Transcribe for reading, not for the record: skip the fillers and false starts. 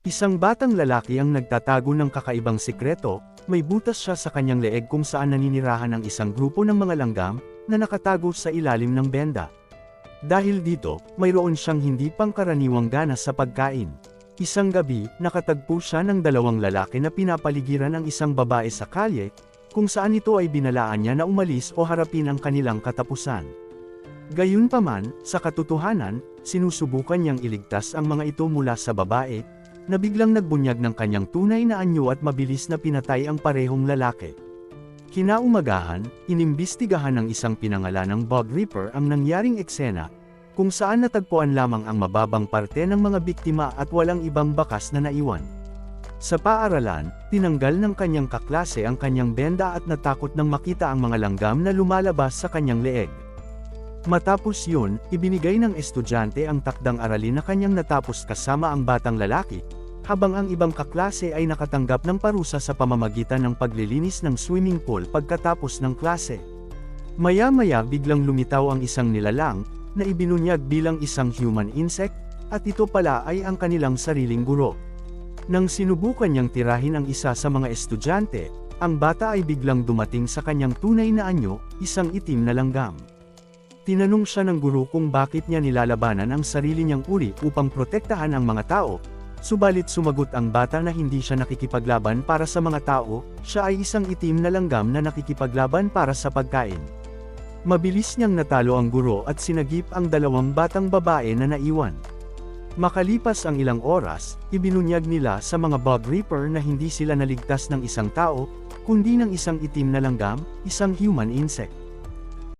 Isang batang lalaki ang nagtatago ng kakaibang sikreto, may butas siya sa kanyang leeg kung saan naninirahan ang isang grupo ng mga langgam, na nakatago sa ilalim ng benda. Dahil dito, mayroon siyang hindi pangkaraniwang ganas sa pagkain. Isang gabi, nakatagpo siya ng dalawang lalaki na pinapaligiran ang isang babae sa kalye, kung saan ito ay binalaan niya na umalis o harapin ang kanilang katapusan. Gayunpaman, sa katotohanan, sinusubukan niyang iligtas ang mga ito mula sa babae, na biglang nagbunyag ng kanyang tunay na anyo at mabilis na pinatay ang parehong lalaki. Kinaumagahan, inimbestigahan ng isang pinangalanang Bog Reaper ang nangyaring eksena, kung saan natagpuan lamang ang mababang parte ng mga biktima at walang ibang bakas na naiwan. Sa paaralan, tinanggal ng kanyang kaklase ang kanyang benda at natakot nang makita ang mga langgam na lumalabas sa kanyang leeg. Matapos yun, ibinigay ng estudyante ang takdang aralin na kanyang natapos kasama ang batang lalaki, habang ang ibang kaklase ay nakatanggap ng parusa sa pamamagitan ng paglilinis ng swimming pool pagkatapos ng klase. Maya-maya biglang lumitaw ang isang nilalang, na ibinunyag bilang isang human insect, at ito pala ay ang kanilang sariling guro. Nang sinubukan niyang tirahin ang isa sa mga estudyante, ang bata ay biglang dumating sa kanyang tunay na anyo, isang itim na langgam. Tinanong siya ng guro kung bakit niya nilalabanan ang sarili niyang uri upang protektahan ang mga tao, subalit sumagot ang bata na hindi siya nakikipaglaban para sa mga tao, siya ay isang itim na langgam na nakikipaglaban para sa pagkain. Mabilis niyang natalo ang guro at sinagip ang dalawang batang babae na naiwan. Makalipas ang ilang oras, ibinunyag nila sa mga Bog Reaper na hindi sila naligtas ng isang tao, kundi ng isang itim na langgam, isang human insect.